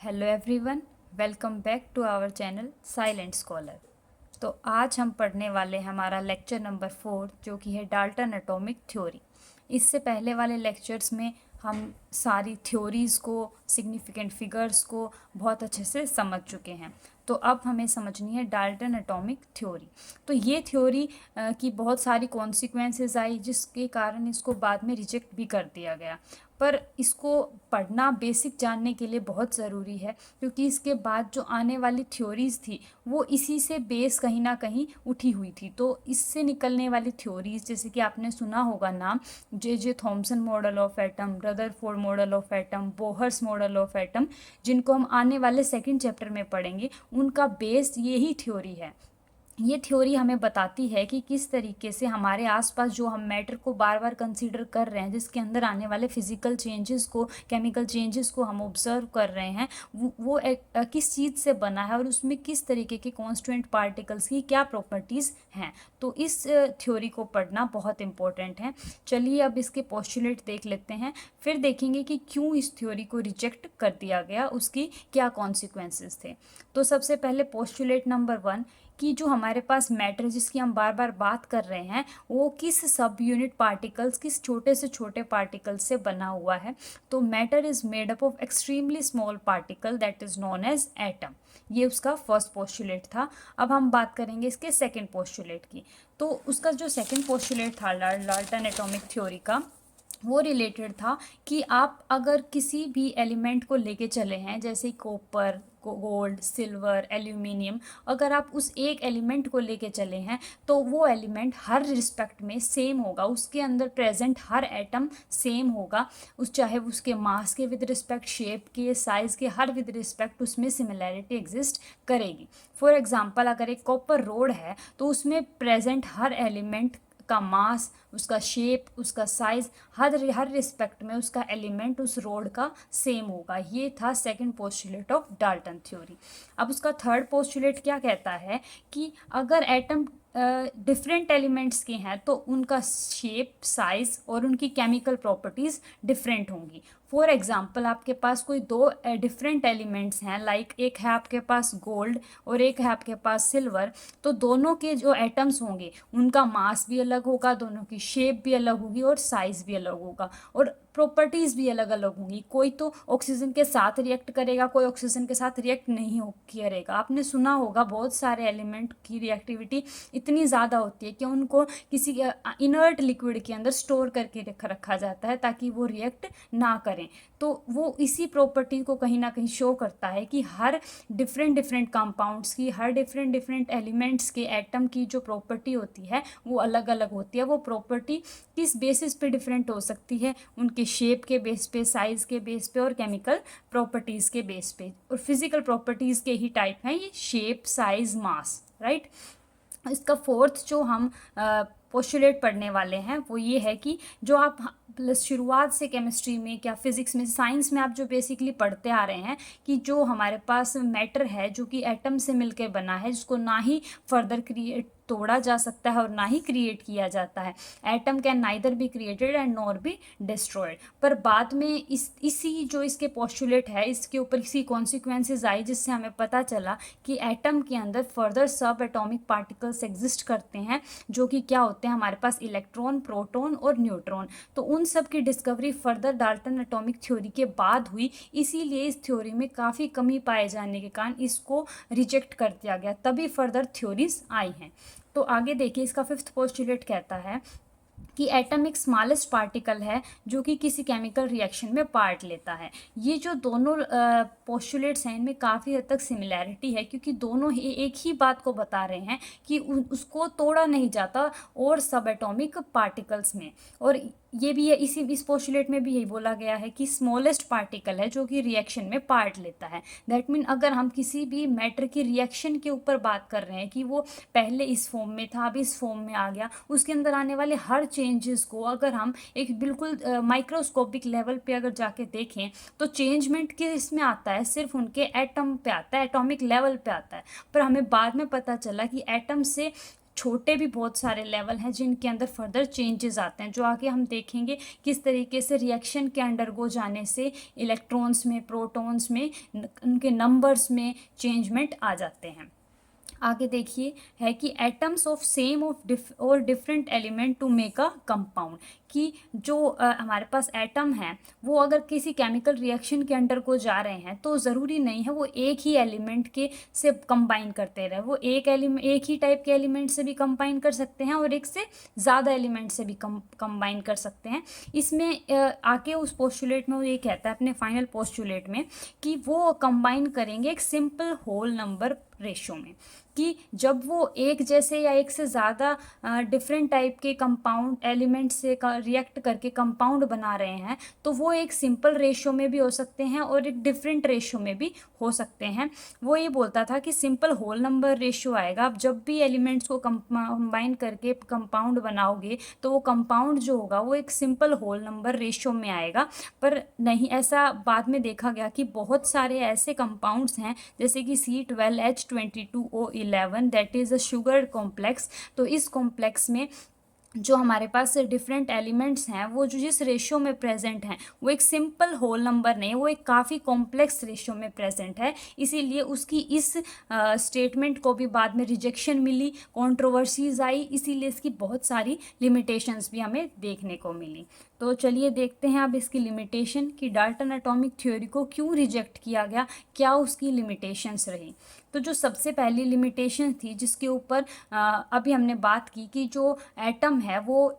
Hello everyone, welcome back to our channel silent scholar. तो आज हम पढ़ने वाले हैं हमारा लेक्चर नंबर 4 जो कि है डाल्टन एटॉमिक थ्योरी। इससे पहले वाले लेक्चर्स में हम सारी थ्योरीज़ को, सिग्निफिकेंट फिगर्स को बहुत अच्छे से समझ चुके हैं। तो अब हमें समझनी है डाल्टन एटॉमिक थ्योरी। तो ये थ्योरी की बहुत सारी कॉन्सिक्वेंसेस आई जिसके कारण इसको बाद में रिजेक्ट भी कर दिया गया। पर इसको पढ़ना, बेसिक जानने के लिए बहुत ज़रूरी है, क्योंकि इसके बाद जो आने वाली थ्योरीज़ थी वो इसी से बेस कहीं ना कहीं उठी हुई थी। तो इससे निकलने वाली थ्योरीज़, जैसे कि आपने सुना होगा नाम, J Thomson model of atom, Rutherford model of atom, Bohr's model of atom, जिनको हम आने वाले सेकंड चैप्टर में पढ़ेंगे, उनका बेस यही थ्योरी है। ये थ्योरी हमें बताती है कि किस तरीके से हमारे आसपास जो हम मैटर को बार बार कंसीडर कर रहे हैं, जिसके अंदर आने वाले फिजिकल चेंजेस को, केमिकल चेंजेस को हम ऑब्जर्व कर रहे हैं, वो किस चीज़ से बना है और उसमें किस तरीके के कॉन्स्टिट्यूएंट पार्टिकल्स की क्या प्रॉपर्टीज़ हैं। तो इस थ्योरी को पढ़ना बहुत इंपॉर्टेंट है। चलिए अब इसके पोस्टुलेट देख लेते हैं, फिर देखेंगे कि क्यों इस थ्योरी को रिजेक्ट कर दिया गया, उसकी क्या कॉन्सिक्वेंसेस थे। तो सबसे पहले पोस्टुलेट नंबर 1 कि जो हमारे पास मैटर, जिसकी हम बार बार बात कर रहे हैं, वो किस सब यूनिट पार्टिकल्स, किस छोटे से छोटे पार्टिकल्स से बना हुआ है। तो matter is made up of extremely small particle that is known as atom. ये उसका फर्स्ट पोस्टुलेट था। अब हम बात करेंगे इसके सेकेंड पोस्टुलेट की। तो उसका जो सेकेंड पोस्टुलेट था डाल्टन एटॉमिक थ्योरी का, वो रिलेटेड था कि आप अगर किसी भी एलिमेंट को लेके चले हैं, जैसे कॉपर, गोल्ड, सिल्वर, एल्यूमिनियम, अगर आप उस एक एलिमेंट को लेके चले हैं तो वो एलिमेंट हर रिस्पेक्ट में सेम होगा, उसके अंदर प्रेजेंट हर एटम सेम होगा, चाहे उसके मास के विद रिस्पेक्ट, शेप के, साइज़ के, हर विद रिस्पेक्ट उसमें सिमिलैरिटी एग्जिस्ट करेगी। फॉर एग्जांपल, अगर एक कॉपर रोड है तो उसमें प्रेजेंट हर एलिमेंट का मास, उसका शेप, उसका साइज, हर रिस्पेक्ट में उसका एलिमेंट उस रोड का सेम होगा। ये था second postulate of Dalton theory. अब उसका थर्ड पोस्टुलेट क्या कहता है कि अगर एटम डिफरेंट एलिमेंट्स के हैं तो उनका शेप, साइज और उनकी केमिकल प्रॉपर्टीज़ डिफरेंट होंगी। फॉर एग्जाम्पल, आपके पास कोई दो डिफरेंट एलिमेंट्स हैं, लाइक एक है आपके पास गोल्ड और एक है आपके पास सिल्वर, तो दोनों के जो एटम्स होंगे उनका मास भी अलग होगा, दोनों की शेप भी अलग होगी और साइज़ भी अलग होगा और प्रॉपर्टीज़ भी अलग अलग होंगी। कोई तो ऑक्सीजन के साथ रिएक्ट करेगा, कोई ऑक्सीजन के साथ रिएक्ट नहीं करेगा। आपने सुना होगा बहुत सारे एलिमेंट की रिएक्टिविटी इतनी ज़्यादा होती है कि उनको किसी इनर्ट लिक्विड के अंदर स्टोर करके रखा जाता है ताकि वो रिएक्ट ना करें। तो वो इसी प्रॉपर्टी को कहीं ना कहीं शो करता है कि हर डिफरेंट डिफरेंट कंपाउंड्स की, हर डिफरेंट डिफरेंट एलिमेंट्स के एटम की जो प्रॉपर्टी होती है वो अलग अलग होती है। वो प्रॉपर्टी किस बेसिस पे डिफरेंट हो सकती है? उनके शेप के बेस पे, साइज़ के बेस पे और केमिकल प्रॉपर्टीज़ के बेस पे। और फिजिकल प्रॉपर्टीज़ के ही टाइप हैं ये, शेप, साइज़, मास, राइट। इसका फोर्थ जो हम पोस्टुलेट पढ़ने वाले हैं वो ये है कि जो आप प्लस शुरुआत से केमिस्ट्री में, क्या फिजिक्स में, साइंस में आप जो बेसिकली पढ़ते आ रहे हैं कि जो हमारे पास मैटर है जो कि एटम से मिलकर बना है, जिसको ना ही फर्दर तोड़ा जा सकता है और ना ही क्रिएट किया जाता है। Atom can neither be created and nor be destroyed. पर बाद में इसी जो इसके पोस्टुलेट है, इसके ऊपर इसी कॉन्सिक्वेंसेज आई, जिससे हमें पता चला कि एटम के अंदर फर्दर सब एटॉमिक पार्टिकल्स एग्जिस्ट करते हैं, जो कि क्या होते हैं हमारे पास, इलेक्ट्रॉन, प्रोटॉन और न्यूट्रॉन। तो उन सब की discovery further Dalton atomic theory के बाद हुई, इसीलिए इस थ्योरी में काफ़ी कमी पाए जाने के कारण इसको रिजेक्ट कर दिया गया, तभी फर्दर थ्योरीज आई हैं। तो आगे देखिए, इसका फिफ्थ पोस्टुलेट कहता है कि एटम एक स्मॉलेस्ट पार्टिकल है जो कि किसी केमिकल रिएक्शन में पार्ट लेता है। ये जो दोनों पोस्टुलेट्स हैं इनमें काफ़ी हद तक सिमिलैरिटी है, क्योंकि दोनों ही एक ही बात को बता रहे हैं कि उसको तोड़ा नहीं जाता और सब एटॉमिक पार्टिकल्स में। और ये भी है, इस पोस्टुलेट में भी यही बोला गया है कि स्मॉलेस्ट पार्टिकल है जो कि रिएक्शन में पार्ट लेता है। दैट मीन अगर हम किसी भी मैटर की रिएक्शन के ऊपर बात कर रहे हैं कि वो पहले इस फॉर्म में था, अब इस फॉर्म में आ गया, उसके अंदर आने वाले हर चेंजेस को अगर हम एक बिल्कुल माइक्रोस्कोपिक लेवल पे अगर जाके देखें तो चेंजमेंट किस में आता है, सिर्फ उनके एटम पे आता है, एटॉमिक लेवल पे आता है। पर हमें बाद में पता चला कि एटम से छोटे भी बहुत सारे लेवल हैं जिनके अंदर फर्दर चेंजेस आते हैं, जो आगे हम देखेंगे किस तरीके से रिएक्शन के अंडरगो जाने से इलेक्ट्रॉन्स में, प्रोटॉन्स में, उनके नंबर्स में चेंजमेंट आ जाते हैं। आगे देखिए है कि एटम्स ऑफ सेम और different element to make a compound, कि जो हमारे पास एटम है वो अगर किसी केमिकल रिएक्शन के अंडर को जा रहे हैं तो ज़रूरी नहीं है वो एक ही एलिमेंट के से कंबाइन करते रहे, वो एक ही टाइप के एलिमेंट से भी कंबाइन कर सकते हैं और एक से ज़्यादा एलिमेंट से भी कंबाइन कर सकते हैं। इसमें आके उस पोस्टुलेट में वो ये कहता है अपने फाइनल पोस्टुलेट में कि वो कंबाइन करेंगे एक सिंपल होल नंबर रेशो में, कि जब वो एक जैसे या एक से ज़्यादा डिफरेंट टाइप के कंपाउंड एलिमेंट से रिएक्ट करके कंपाउंड बना रहे हैं तो वो एक सिंपल रेशो में भी हो सकते हैं और एक डिफरेंट रेशो में भी हो सकते हैं। वो ये बोलता था कि सिंपल होल नंबर रेशो आएगा, आप जब भी एलिमेंट्स को कंबाइन करके कंपाउंड बनाओगे तो वो कंपाउंड जो होगा वो एक सिंपल होल नंबर रेशो में आएगा। पर नहीं, ऐसा बाद में देखा गया कि बहुत सारे ऐसे कंपाउंड्स हैं जैसे कि C12H22O11 that is a sugar complex. तो इस कॉम्प्लेक्स में जो हमारे पास डिफरेंट एलिमेंट्स हैं वो जो जिस रेशो में प्रेजेंट हैं वो एक सिंपल होल नंबर नहीं, वो एक काफ़ी कॉम्प्लेक्स रेशो में प्रेजेंट है। इसीलिए उसकी इस स्टेटमेंट को भी बाद में रिजेक्शन मिली, कंट्रोवर्सीज आई, इसीलिए इसकी बहुत सारी लिमिटेशंस भी हमें देखने को मिली। तो चलिए देखते हैं अब इसकी लिमिटेशन कि डाल्टन एटॉमिक थ्योरी को क्यों रिजेक्ट किया गया, क्या उसकी लिमिटेशंस रही। तो जो सबसे पहली लिमिटेशन थी जिसके ऊपर अभी हमने बात की कि जो एटम है वो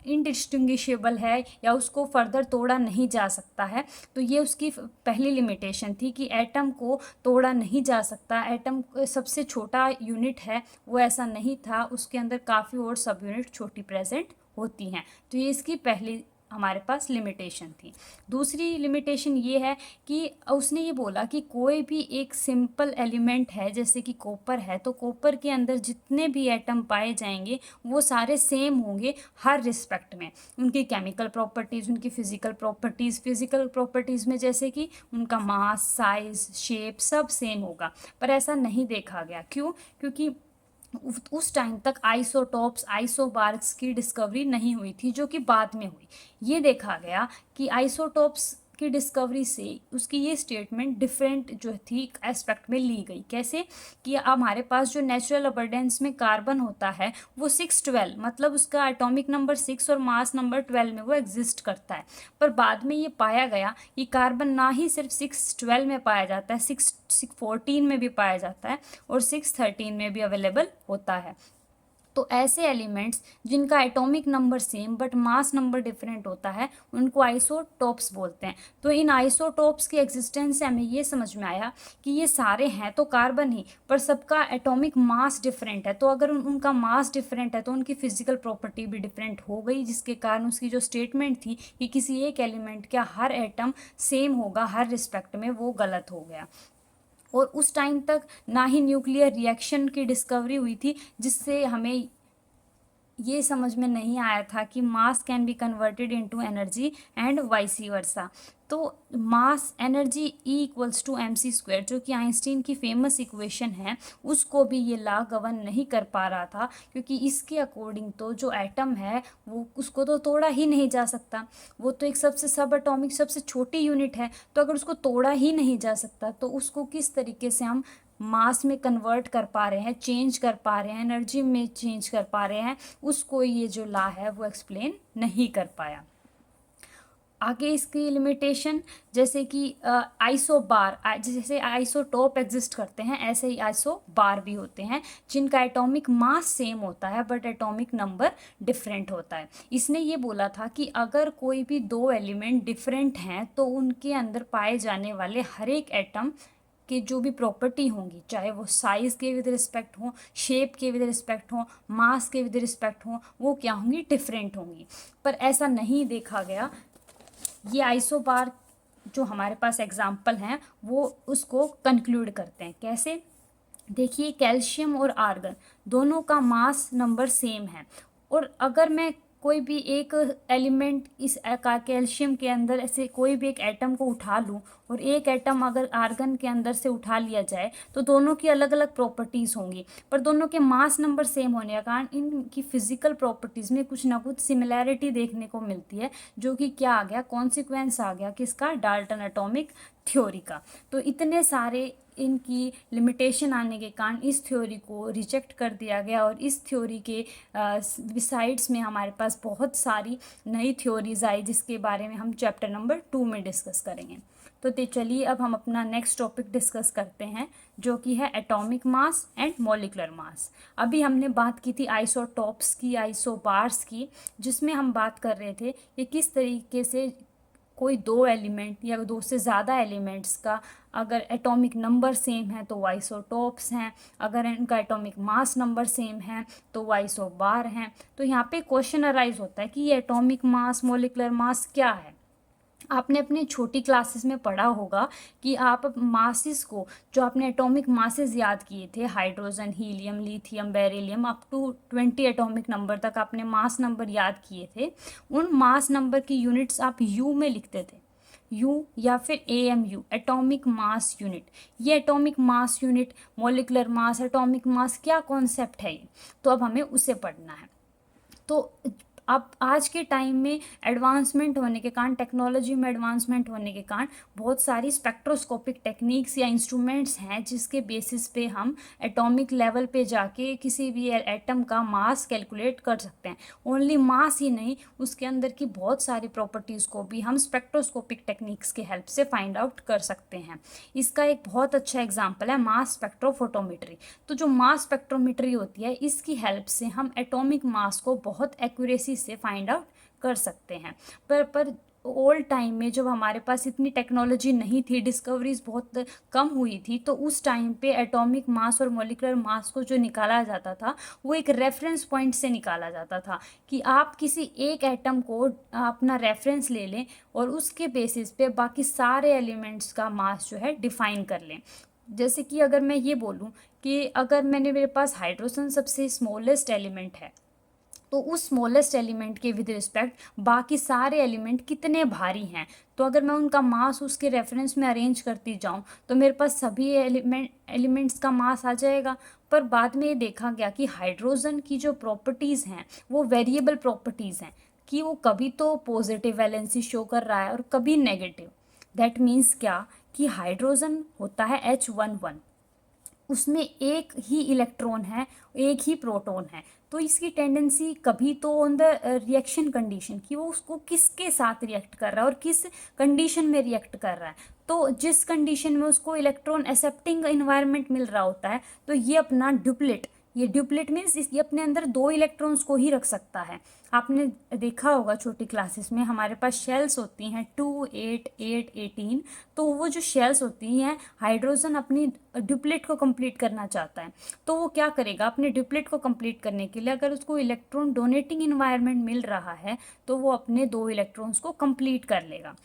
इनडिस्टिंग्विशेबल है या उसको फर्दर तोड़ा नहीं जा सकता है। तो ये उसकी पहली लिमिटेशन थी कि एटम को तोड़ा नहीं जा सकता। एटम सबसे छोटा यूनिट है, वो ऐसा नहीं था, उसके अंदर काफ़ी और सब यूनिट छोटी प्रेजेंट होती हैं। तो ये इसकी पहली हमारे पास लिमिटेशन थी। दूसरी लिमिटेशन ये है कि उसने ये बोला कि कोई भी एक सिंपल एलिमेंट है जैसे कि कॉपर है, तो कॉपर के अंदर जितने भी एटम पाए जाएंगे वो सारे सेम होंगे हर रिस्पेक्ट में, उनकी केमिकल प्रॉपर्टीज़, उनकी फिजिकल प्रॉपर्टीज़ में जैसे कि उनका मास, साइज, शेप सब सेम होगा। पर ऐसा नहीं देखा गया। क्यों? क्योंकि उस टाइम तक आइसोटॉप्स, आइसोबार्स की डिस्कवरी नहीं हुई थी, जो कि बाद में हुई। ये देखा गया कि आइसोटॉप्स की डिस्कवरी से उसकी ये स्टेटमेंट डिफरेंट जो थी एस्पेक्ट में ली गई। कैसे? कि हमारे पास जो नेचुरल अबंडेंस में कार्बन होता है वो 612, मतलब उसका एटॉमिक नंबर 6 और मास नंबर 12 में वो एग्जिस्ट करता है। पर बाद में ये पाया गया कि कार्बन ना ही सिर्फ 612 में पाया जाता है, 614 में भी पाया जाता है और 613 में भी अवेलेबल होता है। तो ऐसे एलिमेंट्स जिनका atomic number same but mass number different होता है उनको आइसोटॉप्स बोलते हैं। तो इन आइसोटॉप्स की एग्जिस्टेंस से हमें ये समझ में आया कि ये सारे हैं तो कार्बन ही, पर सबका एटॉमिक मास डिफरेंट है। तो अगर उनका मास डिफरेंट है तो उनकी फिजिकल प्रॉपर्टी भी डिफरेंट हो गई, जिसके कारण उसकी जो स्टेटमेंट थी कि किसी एक एलिमेंट का हर एटम सेम होगा हर रिस्पेक्ट में, वो गलत हो गया। और उस टाइम तक ना ही न्यूक्लियर रिएक्शन की डिस्कवरी हुई थी, जिससे हमें ये समझ में नहीं आया था कि mass can be converted into energy and vice versa. तो मास एनर्जी E=mc², जो कि आइंस्टीन की फेमस इक्वेशन है, उसको भी ये लॉ गवर्न नहीं कर पा रहा था, क्योंकि इसके अकॉर्डिंग तो जो एटम है वो उसको तो तोड़ा ही नहीं जा सकता। वो तो एक सबसे सब एटॉमिक सबसे छोटी यूनिट है, तो अगर उसको तोड़ा ही नहीं जा सकता तो उसको किस तरीके से हम मास में कन्वर्ट कर पा रहे हैं, चेंज कर पा रहे हैं, एनर्जी में चेंज कर पा रहे हैं, उसको ये जो लॉ है वो एक्सप्लेन नहीं कर पाया। आगे इसकी लिमिटेशन जैसे कि आइसोबार, जैसे आइसोटॉप एग्जिस्ट करते हैं ऐसे ही आइसोबार भी होते हैं जिनका एटॉमिक मास सेम होता है बट एटॉमिक नंबर डिफरेंट होता है। इसने ये बोला था कि अगर कोई भी दो एलिमेंट डिफरेंट हैं तो उनके अंदर पाए जाने वाले हर एक एटम कि जो भी प्रॉपर्टी होंगी, चाहे वो साइज़ के विद रिस्पेक्ट हो, शेप के विद रिस्पेक्ट हो, मास के विद रिस्पेक्ट हो, वो क्या होंगी? डिफरेंट होंगी। पर ऐसा नहीं देखा गया। ये आइसोबार जो हमारे पास एग्जाम्पल हैं वो उसको कंक्लूड करते हैं। कैसे? देखिए, कैल्शियम और आर्गन दोनों का मास नंबर सेम है, और अगर मैं कोई भी एक एलिमेंट इस कैल्शियम के अंदर ऐसे कोई भी एक एटम को उठा लूँ और एक एटम अगर आर्गन के अंदर से उठा लिया जाए तो दोनों की अलग अलग प्रॉपर्टीज़ होंगी, पर दोनों के मास नंबर सेम होने के कारण इनकी फिजिकल प्रॉपर्टीज़ में कुछ ना कुछ सिमिलैरिटी देखने को मिलती है, जो कि क्या आ गया, कॉन्सिक्वेंस आ गया किसका, डाल्टन एटॉमिक थ्योरी का। तो इतने सारे इनकी लिमिटेशन आने के कारण इस थ्योरी को रिजेक्ट कर दिया गया और इस थ्योरी के बिसाइड्स में हमारे पास बहुत सारी नई थ्योरीज आई, जिसके बारे में हम चैप्टर नंबर 2 में डिस्कस करेंगे। तो चलिए अब हम अपना नेक्स्ट टॉपिक डिस्कस करते हैं, जो कि है atomic mass and molecular mass. अभी हमने बात की थी आइसोटॉप्स की, आइसोबार्स की, जिसमें हम बात कर रहे थे कि किस तरीके से कोई दो एलिमेंट या दो से ज़्यादा एलिमेंट्स का अगर एटॉमिक नंबर सेम है तो वो आइसोटॉप्स हैं, अगर इनका एटॉमिक मास नंबर सेम है तो वो आइसोबार हैं। तो यहाँ पे क्वेश्चन अराइज होता है कि ये एटॉमिक मास मॉलिक्यूलर मास क्या है। आपने अपने छोटी क्लासेस में पढ़ा होगा कि आप मासेस को, जो आपने एटॉमिक मासेस याद किए थे, hydrogen, helium, lithium, beryllium, up to 20 atomic number तक आपने मास नंबर याद किए थे, उन मास नंबर की यूनिट्स आप यू में लिखते थे, यू या फिर AMU, एटॉमिक मास यूनिट। ये atomic mass unit, molecular mass, atomic mass, क्या कॉन्सेप्ट है ये, तो अब हमें उसे पढ़ना है। तो अब आज के टाइम में एडवांसमेंट होने के कारण, टेक्नोलॉजी में एडवांसमेंट होने के कारण बहुत सारी स्पेक्ट्रोस्कोपिक टेक्निक्स या इंस्ट्रूमेंट्स हैं जिसके बेसिस पे हम एटॉमिक लेवल पे जाके किसी भी एटम का मास कैलकुलेट कर सकते हैं। ओनली मास ही नहीं, उसके अंदर की बहुत सारी प्रॉपर्टीज़ को भी हम स्पेक्ट्रोस्कोपिक टेक्निक्स के हेल्प से फाइंड आउट कर सकते हैं। इसका एक बहुत अच्छा एग्जाम्पल है मास स्पेक्ट्रोफोटोमेट्री। तो जो मास स्पेक्ट्रोमेट्री होती है, इसकी हेल्प से हम एटॉमिक मास को बहुत एक्यूरेसी से फाइंड आउट कर सकते हैं। पर ओल्ड टाइम में जब हमारे पास इतनी टेक्नोलॉजी नहीं थी, डिस्कवरीज बहुत कम हुई थी, तो उस टाइम पे एटॉमिक मास और मॉलिक्यूलर मास को जो निकाला जाता था वो एक रेफरेंस पॉइंट से निकाला जाता था, कि आप किसी एक एटम को अपना रेफरेंस ले लें और उसके बेसिस पे बाकी सारे एलिमेंट्स का मास जो है डिफाइन कर लें। जैसे कि अगर मैं ये बोलूँ कि अगर मेरे पास हाइड्रोजन सबसे स्मॉलेस्ट एलिमेंट है, तो उस स्मॉलेस्ट एलिमेंट के विद रिस्पेक्ट बाकी सारे एलिमेंट कितने भारी हैं, तो अगर मैं उनका मास उसके रेफरेंस में अरेंज करती जाऊं तो मेरे पास सभी एलिमेंट्स का मास आ जाएगा। पर बाद में ये देखा गया कि हाइड्रोजन की जो प्रॉपर्टीज़ हैं वो वेरिएबल प्रॉपर्टीज़ हैं, कि वो कभी तो पॉजिटिव वैलेंसी शो कर रहा है और कभी नेगेटिव। दैट मीन्स क्या, कि हाइड्रोजन होता है H11, उसमें एक ही इलेक्ट्रॉन है, एक ही प्रोटॉन है, तो इसकी टेंडेंसी कभी तो ऑन द रिएक्शन कंडीशन, कि वो उसको किसके साथ रिएक्ट कर रहा है और किस कंडीशन में रिएक्ट कर रहा है। तो जिस कंडीशन में उसको इलेक्ट्रॉन एक्सेप्टिंग इन्वायरमेंट मिल रहा होता है, तो ये अपना ड्यूप्लेट, ये ड्यूप्लेट मीन्स ये अपने अंदर दो इलेक्ट्रॉन्स को ही रख सकता है। आपने देखा होगा छोटी क्लासेस में हमारे पास शेल्स होती हैं 2, 8, 8, 18। तो वो जो शेल्स होती हैं, हाइड्रोजन अपनी ड्यूप्लेट को कंप्लीट करना चाहता है, तो वो क्या करेगा, अपने ड्यूप्लेट को कंप्लीट करने के लिए अगर उसको इलेक्ट्रॉन डोनेटिंग इन्वायरमेंट मिल रहा है तो वो अपने दो इलेक्ट्रॉन्स को कंप्लीट कर लेगा।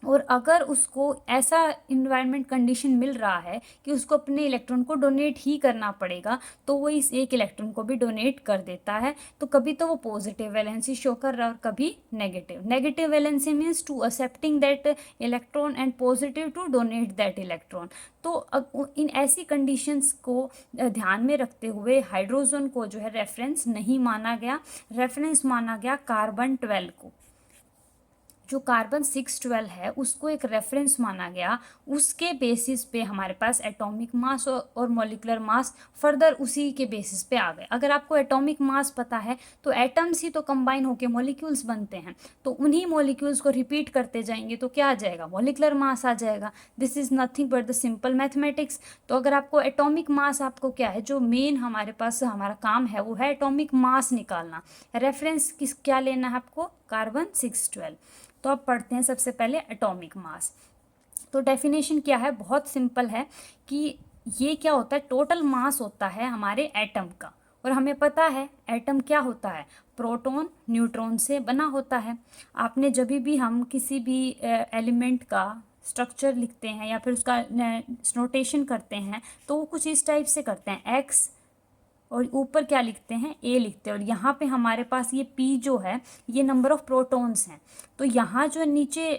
और अगर उसको ऐसा इन्वायरमेंट कंडीशन मिल रहा है कि उसको अपने इलेक्ट्रॉन को डोनेट ही करना पड़ेगा, तो वो इस एक इलेक्ट्रॉन को भी डोनेट कर देता है। तो कभी तो वो पॉजिटिव वैलेंसी शो कर रहा है और कभी negative. Negative valency means to accepting that electron and positive to donate that electron. तो इन ऐसी कंडीशंस को ध्यान में रखते हुए हाइड्रोजन को जो है रेफरेंस नहीं माना गया, रेफरेंस माना गया कार्बन 12 को। जो कार्बन 612 है उसको एक रेफरेंस माना गया, उसके बेसिस पे हमारे पास एटॉमिक मास और मॉलिक्यूलर मास फर्दर उसी के बेसिस पे आ गए। अगर आपको एटॉमिक मास पता है तो एटम्स ही तो कंबाइन होकर मॉलिक्यूल्स बनते हैं, तो उन्हीं मॉलिक्यूल्स को रिपीट करते जाएंगे तो क्या आ जाएगा, मॉलिक्यूलर मास आ जाएगा। This is nothing but the simple mathematics. तो अगर आपको एटॉमिक मास, आपको क्या है, जो मेन हमारे पास हमारा काम है वो है एटॉमिक मास निकालना। रेफरेंस क्या लेना है आपको, कार्बन 612। तो अब पढ़ते हैं सबसे पहले एटॉमिक मास। तो डेफिनेशन क्या है, बहुत सिंपल है, कि ये क्या होता है, टोटल मास होता है हमारे एटम का। और हमें पता है एटम क्या होता है, प्रोटॉन न्यूट्रॉन से बना होता है। आपने जब भी हम किसी भी एलिमेंट का स्ट्रक्चर लिखते हैं या फिर उसका नोटेशन करते हैं तो वो कुछ इस टाइप से करते हैं, एक्स और ऊपर क्या लिखते हैं, ए लिखते हैं। और यहाँ पे हमारे पास ये पी जो है ये नंबर ऑफ प्रोटॉन्स हैं। तो यहाँ जो नीचे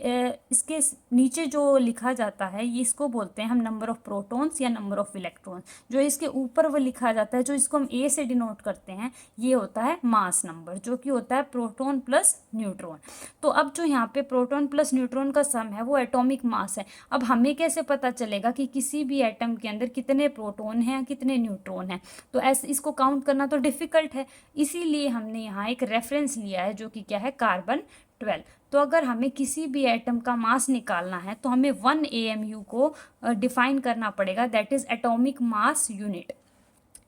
इसके नीचे जो लिखा जाता है ये इसको बोलते हैं हम नंबर ऑफ प्रोटॉन्स या नंबर ऑफ इलेक्ट्रॉन्स। जो इसके ऊपर वो लिखा जाता है जो इसको हम ए से डिनोट करते हैं ये होता है मास नंबर, जो कि होता है प्रोटॉन प्लस न्यूट्रॉन। तो अब जो यहाँ पे प्रोटॉन प्लस न्यूट्रॉन का सम है वो एटॉमिक मास है। अब हमें कैसे पता चलेगा कि किसी भी एटम के अंदर कितने प्रोटॉन हैं कितने न्यूट्रॉन हैं? तो ऐसे इसको काउंट करना तो डिफ़िकल्ट है, इसीलिए हमने यहाँ एक रेफरेंस लिया है जो कि क्या है, कार्बन 12। तो अगर हमें किसी भी एटम का मास निकालना है तो हमें 1 AMU को डिफाइन करना पड़ेगा, that is atomic mass unit,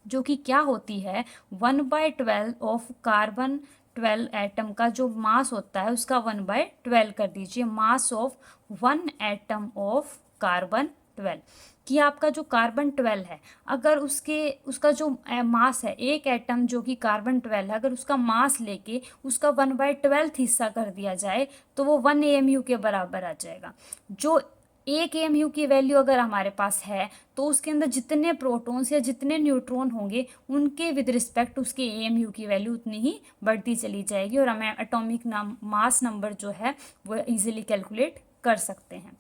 जो कि क्या होती है 1/12 ऑफ कार्बन 12 एटम का जो मास होता है उसका 1/12 कर दीजिए, mass of 1 atom of carbon 12। कि आपका जो कार्बन 12 है अगर उसका जो मास है, एक एटम जो कि कार्बन 12 है, अगर उसका मास लेके उसका 1/12 हिस्सा कर दिया जाए तो वो 1 AMU के बराबर आ जाएगा। जो 1 AMU की वैल्यू अगर हमारे पास है तो उसके अंदर जितने प्रोटॉन्स या जितने न्यूट्रॉन होंगे उनके विद रिस्पेक्ट उसके AMU की वैल्यू उतनी ही बढ़ती चली जाएगी और हमें एटॉमिक मास नंबर जो है वो इजीली कैलकुलेट कर सकते हैं।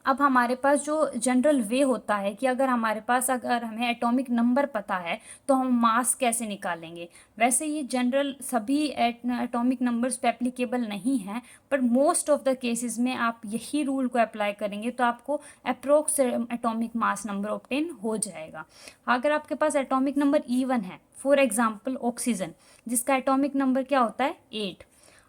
अब हमारे पास जो जनरल वे होता है कि अगर हमें एटॉमिक नंबर पता है तो हम मास कैसे निकालेंगे। वैसे ये जनरल सभी एटॉमिक नंबर्स पे एप्लीकेबल नहीं है, पर मोस्ट ऑफ द केसेस में आप यही रूल को अप्लाई करेंगे तो आपको approx atomic mass number obtain हो जाएगा। अगर आपके पास एटॉमिक नंबर E1 है, फॉर एग्जाम्पल ऑक्सीजन, जिसका एटॉमिक नंबर क्या होता है 8,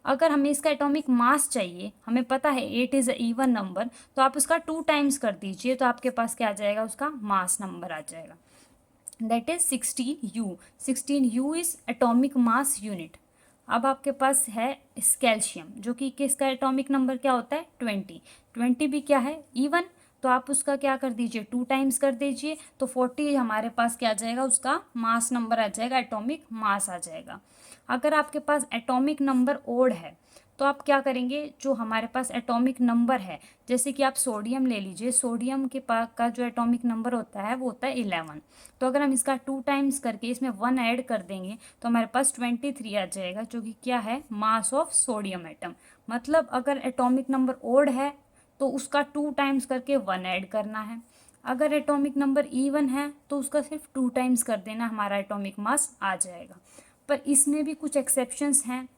अगर हमें इसका एटॉमिक मास चाहिए, हमें पता है 8 इज़ इवन नंबर, तो आप उसका 2 टाइम्स कर दीजिए तो आपके पास क्या आ जाएगा, उसका मास नंबर आ जाएगा, that is 16U। 16U is atomic mass unit. अब आपके पास है कैल्शियम, जो कि किसका एटॉमिक नंबर क्या होता है 20। 20 भी क्या है इवन, तो आप उसका क्या कर दीजिए 2 टाइम्स कर दीजिए तो 40 हमारे पास क्या आ जाएगा, उसका मास नंबर आ जाएगा, एटॉमिक मास आ जाएगा। अगर आपके पास एटॉमिक नंबर ओड है तो आप क्या करेंगे, जो हमारे पास एटॉमिक नंबर है, जैसे कि आप सोडियम ले लीजिए, सोडियम के पास का जो एटॉमिक नंबर होता है वो होता है 11। तो अगर हम इसका 2 टाइम्स करके इसमें 1 ऐड कर देंगे तो हमारे पास 23 आ जाएगा, जो कि क्या है मास ऑफ सोडियम एटम। मतलब अगर एटॉमिक नंबर ओड है तो उसका 2 टाइम्स करके 1 ऐड करना है। अगर एटॉमिक नंबर इवन है तो उसका सिर्फ 2 टाइम्स कर देना, हमारा एटॉमिक मास आ जाएगा। पर इसमें भी कुछ एक्सेप्शंस हैं,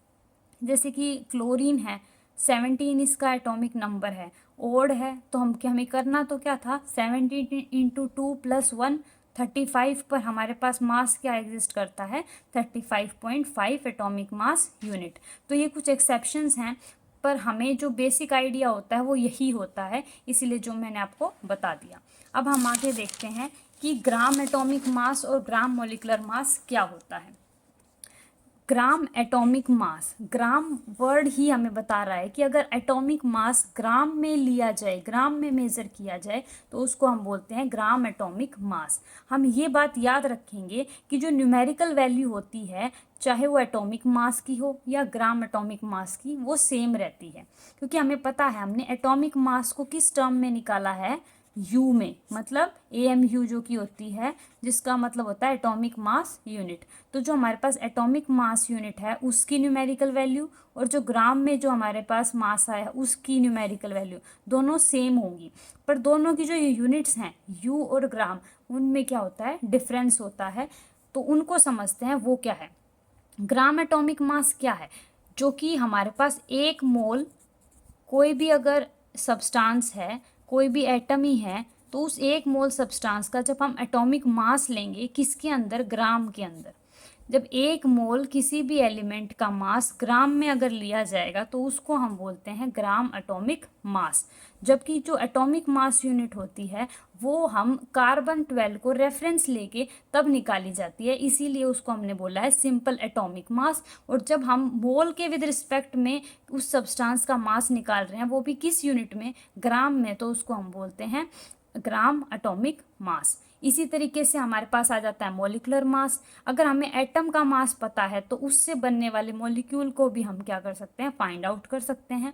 जैसे कि क्लोरीन है 17 इसका एटॉमिक नंबर है, ओड है, तो हमें करना तो क्या था 17 × 2 + 1 35 पर हमारे पास मास क्या एग्जिस्ट करता है 35.5 एटॉमिक मास यूनिट। तो ये कुछ एक्सेप्शंस हैं, पर हमें जो बेसिक आइडिया होता है वो यही होता है, इसीलिए जो मैंने आपको बता दिया। अब हम आगे देखते हैं कि ग्राम एटॉमिक मास और ग्राम मॉलिक्यूलर मास क्या होता है। ग्राम एटॉमिक मास, ग्राम वर्ड ही हमें बता रहा है कि अगर एटॉमिक मास ग्राम में लिया जाए, ग्राम में मेज़र किया जाए तो उसको हम बोलते हैं ग्राम एटॉमिक मास। हम ये बात याद रखेंगे कि जो न्यूमेरिकल वैल्यू होती है, चाहे वो एटॉमिक मास की हो या ग्राम एटॉमिक मास की, वो सेम रहती है, क्योंकि हमें पता है हमने एटॉमिक मास को किस टर्म में निकाला है, यू में, मतलब AMU जो की होती है, जिसका मतलब होता है एटॉमिक मास यूनिट। तो जो हमारे पास एटॉमिक मास यूनिट है उसकी न्यूमेरिकल वैल्यू और जो ग्राम में जो हमारे पास मास आया उसकी न्यूमेरिकल वैल्यू दोनों सेम होंगी, पर दोनों की जो यूनिट्स हैं यू और ग्राम, उनमें क्या होता है डिफरेंस होता है। तो उनको समझते हैं, वो क्या है। ग्राम एटॉमिक मास क्या है, जो कि हमारे पास 1 मोल कोई भी अगर सब्सटेंस है, कोई भी एटम ही है, तो उस 1 मोल सब्सटेंस का जब हम एटॉमिक मास लेंगे किसके अंदर, ग्राम के अंदर, जब 1 मोल किसी भी एलिमेंट का मास ग्राम में अगर लिया जाएगा तो उसको हम बोलते हैं ग्राम एटॉमिक मास। जबकि जो एटॉमिक मास यूनिट होती है वो हम कार्बन 12 को रेफरेंस लेके तब निकाली जाती है, इसीलिए उसको हमने बोला है सिंपल एटॉमिक मास। और जब हम मोल के विद रिस्पेक्ट में उस सब्सटेंस का मास निकाल रहे हैं, वो भी किस यूनिट में, ग्राम में, तो उसको हम बोलते हैं ग्राम एटॉमिक मास। इसी तरीके से हमारे पास आ जाता है मॉलिक्यूलर मास। अगर हमें एटम का मास पता है तो उससे बनने वाले मॉलिक्यूल को भी हम क्या कर सकते हैं, फाइंड आउट कर सकते हैं।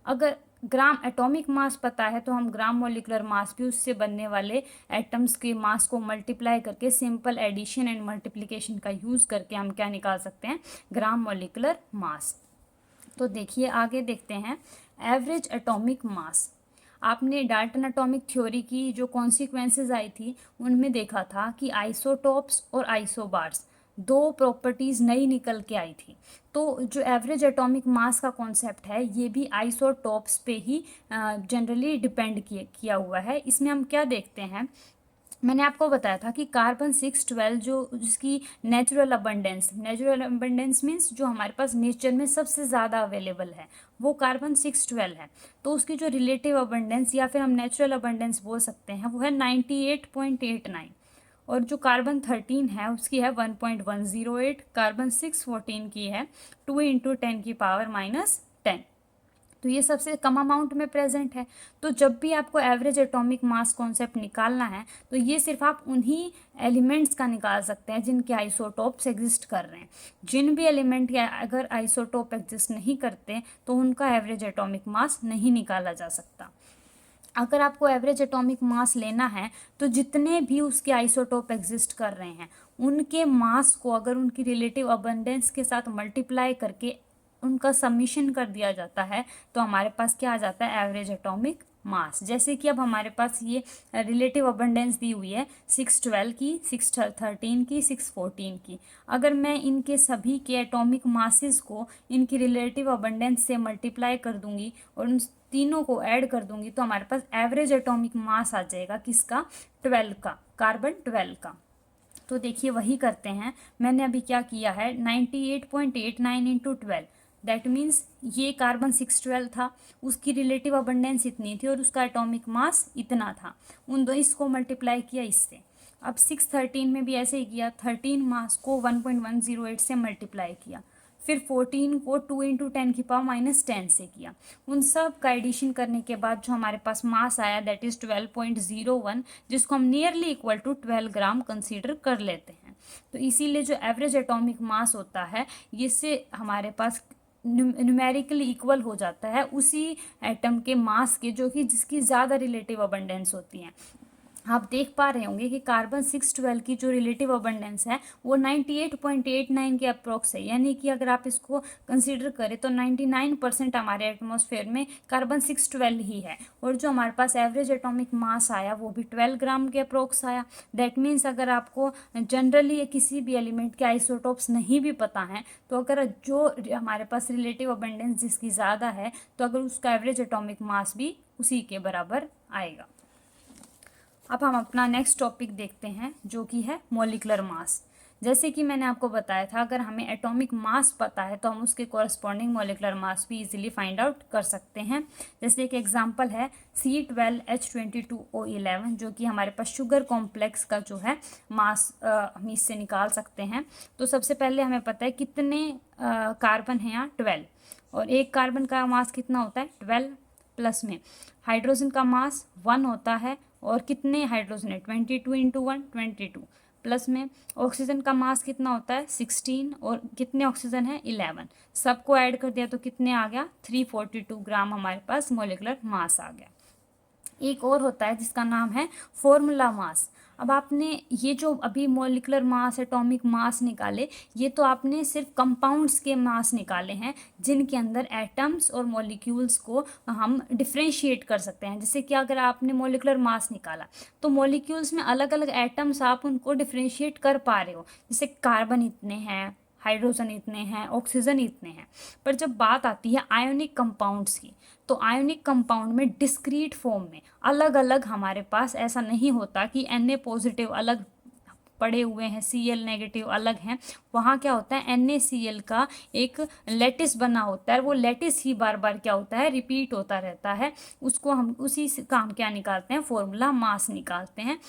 अगर ग्राम एटॉमिक मास पता है तो हम ग्राम मोलिकुलर मास भी उससे बनने वाले एटम्स के मास को मल्टीप्लाई करके सिंपल एडिशन एंड मल्टीप्लिकेशन का यूज़ करके हम क्या निकाल सकते हैं, ग्राम मोलिकुलर मास। तो देखिए आगे देखते हैं एवरेज एटॉमिक मास। आपने डाल्टन एटॉमिक थ्योरी की जो कॉन्सिक्वेंसेस आई थी उनमें देखा था कि आइसोटॉप्स और आइसोबार्स दो प्रॉपर्टीज़ नई निकल के आई थी। तो जो एवरेज एटॉमिक मास का कॉन्सेप्ट है ये भी आइसोटॉप्स पे ही जनरली डिपेंड किया हुआ है। इसमें हम क्या देखते हैं, मैंने आपको बताया था कि कार्बन 612 जो जिसकी नेचुरल अबंडेंस मीन्स जो हमारे पास नेचर में सबसे ज़्यादा अवेलेबल है वो कार्बन 612 है। तो उसकी जो रिलेटिव अबंडेंस या फिर हम नेचुरल अबंडेंस बोल सकते हैं वो है 98.89। और जो कार्बन 13 है उसकी है 1.108। कार्बन 614 की है 2 × 10⁻⁻10। तो ये सबसे कम अमाउंट में प्रेजेंट है। तो जब भी आपको एवरेज एटॉमिक मास कॉन्सेप्ट निकालना है तो ये सिर्फ आप उन्हीं एलिमेंट्स का निकाल सकते हैं जिनके आइसोटोप्स एग्जिस्ट कर रहे हैं। जिन भी एलिमेंट या अगर आइसोटोप एग्जिस्ट नहीं करते तो उनका एवरेज एटॉमिक मास नहीं निकाला जा सकता। अगर आपको एवरेज एटॉमिक मास लेना है तो जितने भी उसके आइसोटोप एग्जिस्ट कर रहे हैं उनके मास को अगर उनकी रिलेटिव अबंडेंस के साथ मल्टीप्लाई करके उनका समीशन कर दिया जाता है तो हमारे पास क्या आ जाता है, एवरेज एटॉमिक मास। जैसे कि अब हमारे पास ये रिलेटिव अबंडेंस दी हुई है 612 की, 613 की, 614 की। अगर मैं इनके सभी के एटॉमिक मासेस को इनकी रिलेटिव अबंडेंस से मल्टीप्लाई कर दूंगी और उन तीनों को ऐड कर दूंगी तो हमारे पास एवरेज एटॉमिक मास आ जाएगा किसका, 12 का, कार्बन 12 का। तो देखिए वही करते हैं, मैंने अभी क्या किया है 98.89 इंटू 12, दैट मीन्स ये कार्बन 612 था, उसकी रिलेटिव अबंडेंस इतनी थी और उसका एटॉमिक मास इतना था। उन दो इसको मल्टीप्लाई किया इससे। अब 613 में भी ऐसे ही किया, 13 मास को 1.108 से मल्टीप्लाई किया, फिर 14 को 2 × 10⁻⁻10 से किया। उन सब का एडिशन करने के बाद जो हमारे पास मास आया दैट इज़ 12.01, जिसको हम nearly equal to 12 gram consider कर लेते हैं। तो इसीलिए जो एवरेज एटॉमिक मास होता है इससे हमारे पास न्यूमेरिकली इक्वल हो जाता है उसी एटम के मास के जो कि जिसकी ज़्यादा रिलेटिव अबंडेंस होती है। आप देख पा रहे होंगे कि कार्बन 612 की जो रिलेटिव अबंडेंस है वो 98.89 के अप्रोक्स है, यानी कि अगर आप इसको कंसीडर करें तो 99% हमारे एटमॉस्फेयर में कार्बन 612 ही है। और जो हमारे पास एवरेज एटॉमिक मास आया वो भी 12 ग्राम के अप्रोक्स आया। दैट मीन्स अगर आपको जनरली किसी भी एलिमेंट के आइसोटोप्स नहीं भी पता है तो अगर जो हमारे पास रिलेटिव अबंडेंस जिसकी ज़्यादा है तो अगर उसका एवरेज एटॉमिक मास भी उसी के बराबर आएगा। अब हम अपना नेक्स्ट टॉपिक देखते हैं जो कि है मॉलिक्यूलर मास। जैसे कि मैंने आपको बताया था अगर हमें एटॉमिक मास पता है तो हम उसके कॉरस्पॉन्डिंग मॉलिक्यूलर मास भी इजीली फाइंड आउट कर सकते हैं। जैसे एक एग्जांपल है C12H22O11 जो कि हमारे पास शुगर कॉम्प्लेक्स का जो है मास हम इससे निकाल सकते हैं। तो सबसे पहले हमें पता है कितने कार्बन हैं यहाँ, 12, और एक कार्बन का मास कितना होता है 12, प्लस में हाइड्रोजन का मास 1 होता है और कितने हाइड्रोजन है 22 × 1 22, प्लस में ऑक्सीजन का मास कितना होता है 16 और कितने ऑक्सीजन है 11। सबको ऐड कर दिया तो कितने आ गया 342 ग्राम हमारे पास मॉलिक्यूलर मास आ गया। एक और होता है जिसका नाम है फॉर्मूला मास। अब आपने ये जो अभी मॉलिक्यूलर मास एटॉमिक मास निकाले ये तो आपने सिर्फ कंपाउंड्स के मास निकाले हैं जिनके अंदर एटम्स और मॉलिक्यूल्स को हम डिफ्रेंशिएट कर सकते हैं। जैसे कि अगर आपने मॉलिक्यूलर मास निकाला तो मॉलिक्यूल्स में अलग अलग एटम्स आप उनको डिफ्रेंशिएट कर पा रहे हो, जैसे कार्बन इतने हैं, हाइड्रोजन इतने हैं, ऑक्सीजन इतने हैं। पर जब बात आती है आयोनिक कंपाउंड्स की तो आयोनिक कंपाउंड में डिस्क्रीट फॉर्म में अलग अलग हमारे पास ऐसा नहीं होता कि Na पॉजिटिव अलग पड़े हुए हैं, Cl नेगेटिव अलग हैं। वहाँ क्या होता है NaCl का एक लेटिस बना होता है, वो लेटिस ही बार बार क्या होता है रिपीट होता रहता है। उसको हम उसी का हम क्या निकालते हैं फॉर्मूला मास निकालते हैं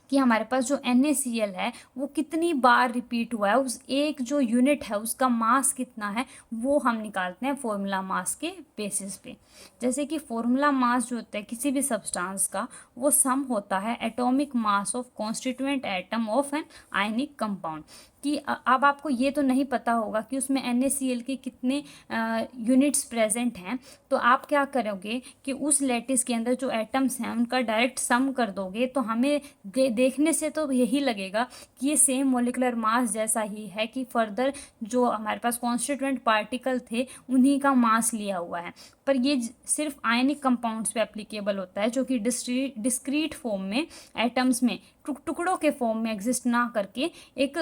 कि हमारे पास जो NaCl है वो कितनी बार रिपीट हुआ है, उस एक जो यूनिट है उसका मास कितना है वो हम निकालते हैं फॉर्मूला मास के बेसिस पे। जैसे कि फॉर्मूला मास जो होता है किसी भी सब्सटेंस का वो सम होता है atomic mass of constituent atom of an ionic compound. कि अब आपको ये तो नहीं पता होगा कि उसमें NaCl के कितने यूनिट्स प्रेजेंट हैं, तो आप क्या करोगे कि उस लैटिस के अंदर जो एटम्स हैं उनका डायरेक्ट सम कर दोगे, तो हमें देखने से तो यही लगेगा कि ये सेम मोलिकुलर मास जैसा ही है, कि फर्दर जो हमारे पास कॉन्स्टिट्यूएंट पार्टिकल थे उन्हीं का मास लिया हुआ है। पर ये सिर्फ आयनिक कंपाउंड्स पे एप्लीकेबल होता है, जो कि डिस्क्रीट फॉर्म में एटम्स में टुकड़ों के फॉर्म में एग्जिस्ट ना करके एक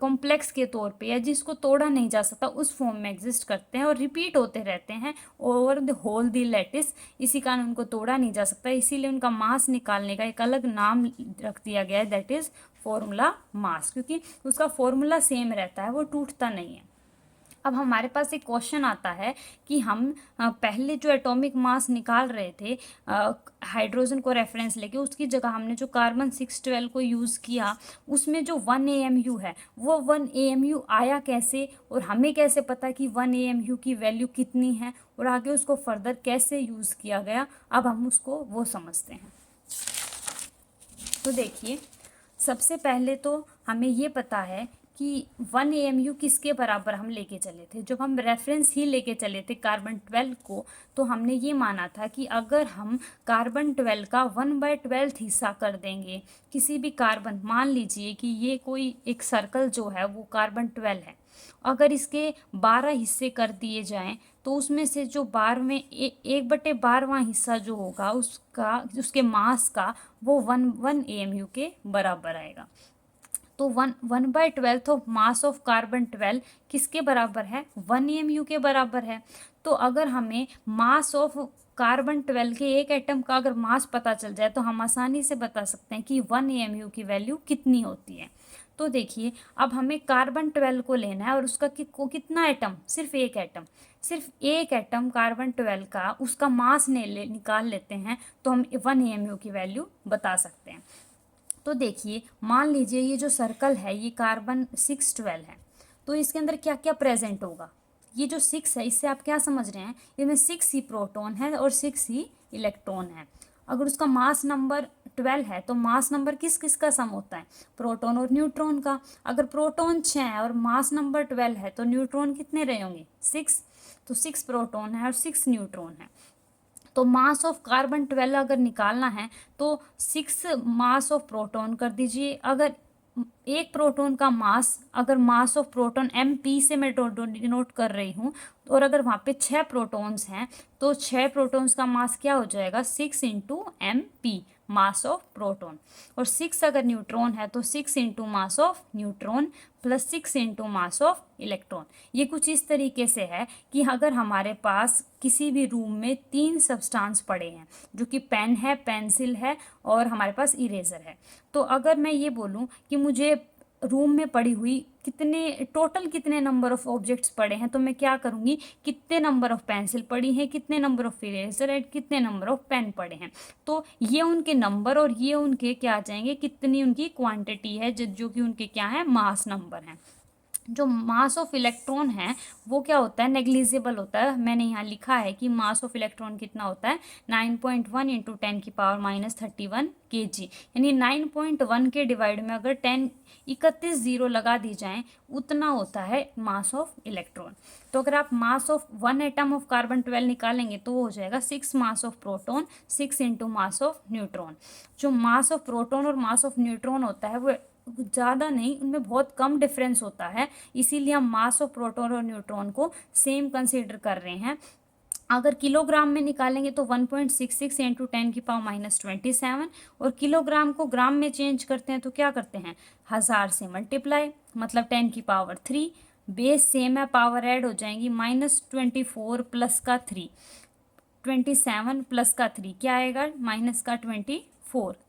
कॉम्प्लेक्स के तौर पे, या जिसको तोड़ा नहीं जा सकता उस फॉर्म में एग्जिस्ट करते हैं और रिपीट होते रहते हैं over the whole the lattice. इसी कारण उनको तोड़ा नहीं जा सकता, इसीलिए उनका मास निकालने का एक अलग नाम रख दिया गया है, दैट इज़ फॉर्मूला मास, क्योंकि उसका फॉर्मूला सेम रहता है, वो टूटता नहीं है। अब हमारे पास एक क्वेश्चन आता है कि हम पहले जो एटॉमिक मास निकाल रहे थे हाइड्रोजन को रेफरेंस लेके, उसकी जगह हमने जो कार्बन 612 को यूज़ किया, उसमें जो 1 AMU है वो 1 AMU आया कैसे, और हमें कैसे पता कि 1 AMU की वैल्यू कितनी है, और आगे उसको फर्दर कैसे यूज़ किया गया, अब हम उसको वो समझते हैं। तो देखिए, सबसे पहले तो हमें ये पता है कि 1 AMU किसके बराबर हम लेके चले थे। जब हम रेफरेंस ही लेके चले थे कार्बन 12 को, तो हमने ये माना था कि अगर हम कार्बन 12 का 1/12 हिस्सा कर देंगे किसी भी कार्बन, मान लीजिए कि ये कोई एक सर्कल जो है वो कार्बन 12 है, अगर इसके 12 हिस्से कर दिए जाएं, तो उसमें से जो 12वें 1/12वां हिस्सा जो होगा उसका, उसके मास का, वो 1 AMU के बराबर आएगा। तो 1/12 ऑफ मास ऑफ कार्बन 12 किसके बराबर है, 1 AMU के बराबर है। तो अगर हमें मास ऑफ कार्बन 12 के एक एटम का अगर मास पता चल जाए, तो हम आसानी से बता सकते हैं कि 1 AMU की वैल्यू कितनी होती है। तो देखिए, अब हमें कार्बन 12 को लेना है और उसका कितना एटम, सिर्फ एक एटम, सिर्फ एक एटम कार्बन 12 का उसका मास निकाल लेते हैं, तो हम 1 AMU की वैल्यू बता सकते हैं। तो देखिए, मान लीजिए ये जो सर्कल है ये कार्बन 612 है, तो इसके अंदर क्या क्या प्रेजेंट होगा। ये जो 6 है, इससे आप क्या समझ रहे हैं, इसमें 6 ही प्रोटॉन है और 6 ही इलेक्ट्रॉन है। अगर उसका मास नंबर 12 है, तो मास नंबर किस किस का सम होता है, प्रोटॉन और न्यूट्रॉन का। अगर प्रोटॉन 6 है और मास नंबर 12 है, तो न्यूट्रॉन कितने रहे होंगे, 6। तो 6 प्रोटॉन है और 6 न्यूट्रॉन है। तो मास ऑफ कार्बन 12 अगर निकालना है, तो 6 मास ऑफ प्रोटॉन कर दीजिए। अगर एक प्रोटॉन का मास, अगर मास ऑफ प्रोटॉन MP से मैं डिनोट कर रही हूँ, और अगर वहाँ पे 6 प्रोटॉन्स हैं, तो 6 प्रोटॉन्स का मास क्या हो जाएगा, 6 × MP मास ऑफ प्रोटॉन। और 6 अगर न्यूट्रॉन है, तो 6 × mass of neutron plus 6 × mass of electron. ये कुछ इस तरीके से है कि अगर हमारे पास किसी भी रूम में 3 सब्सटेंस पड़े हैं, जो कि पेन है, पेंसिल है और हमारे पास इरेजर है, तो अगर मैं ये बोलूँ कि मुझे रूम में पड़ी हुई टोटल कितने नंबर ऑफ ऑब्जेक्ट्स पड़े हैं, तो मैं क्या करूँगी, कितने नंबर ऑफ पेंसिल पड़ी हैं, कितने नंबर ऑफ इरेजर एंड कितने नंबर ऑफ पेन पड़े हैं, तो ये उनके नंबर और ये उनके क्या आ जाएंगे, कितनी उनकी क्वांटिटी है, जो कि उनके क्या है, मास नंबर हैं। जो मास ऑफ इलेक्ट्रॉन है वो क्या होता है, नेग्लिजिबल होता है। मैंने यहाँ लिखा है कि मास ऑफ इलेक्ट्रॉन कितना होता है, 9.1 × 10⁻³ kg, यानी 9.1 के डिवाइड में अगर 31 जीरो लगा दी जाएं, उतना होता है मास ऑफ इलेक्ट्रॉन। तो अगर आप mass of 1 atom of carbon 12 निकालेंगे, तो वो हो जाएगा 6 mass of proton 6 × mass of neutron. जो मास ऑफ प्रोटॉन और मास ऑफ न्यूट्रॉन होता है वो ज़्यादा नहीं, उनमें बहुत कम डिफरेंस होता है, इसीलिए हम मास ऑफ प्रोटॉन और न्यूट्रॉन को सेम कंसीडर कर रहे हैं। अगर किलोग्राम में निकालेंगे तो 1.66 × 10⁻27, और किलोग्राम को ग्राम में चेंज करते हैं तो क्या करते हैं, 1000 से मल्टीप्लाई, मतलब 10⁻3। बेस सेम है, पावर ऐड हो जाएंगी, -24 प्लस का 3, 27 प्लस का 3 क्या आएगा, -24।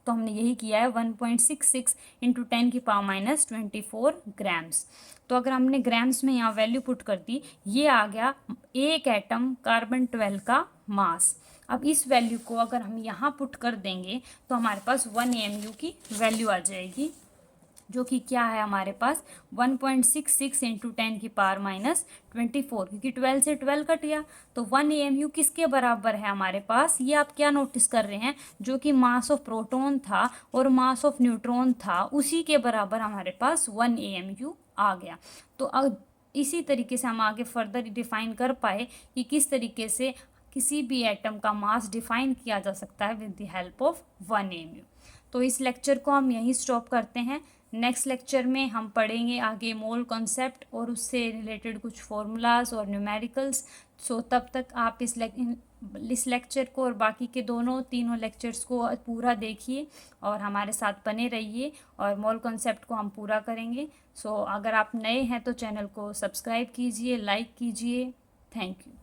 तो हमने यही किया है, 1.66 × 10⁻24 ग्राम्स। तो अगर हमने ग्राम्स में यहाँ वैल्यू पुट कर दी, ये आ गया एक एटम कार्बन 12 का मास। अब इस वैल्यू को अगर हम यहाँ पुट कर देंगे, तो हमारे पास 1 AMU की वैल्यू आ जाएगी, जो कि क्या है हमारे पास 1.66 × 10⁻24, क्योंकि 12 से 12 कट गया, तो 1 AMU किसके बराबर है हमारे पास, ये आप क्या नोटिस कर रहे हैं, जो कि मास ऑफ प्रोटॉन था और मास ऑफ न्यूट्रॉन था, उसी के बराबर हमारे पास 1 AMU आ गया। तो इसी तरीके से हम आगे फर्दर डिफाइन कर पाए कि किस तरीके से किसी भी एटम का मास डिफाइन किया जा सकता है with the help of 1 AMU। तो इस लेक्चर को हम यहीं स्टॉप करते हैं। नेक्स्ट लेक्चर में हम पढ़ेंगे आगे मोल कॉन्सेप्ट और उससे रिलेटेड कुछ फॉर्मूलाज और न्यूमेरिकल्स। सो तब तक आप इस लेक्चर को और बाकी के तीनों लेक्चर्स को पूरा देखिए और हमारे साथ बने रहिए और मोल कॉन्सेप्ट को हम पूरा करेंगे। सो अगर आप नए हैं तो चैनल को सब्सक्राइब कीजिए, लाइक कीजिए। Thank you.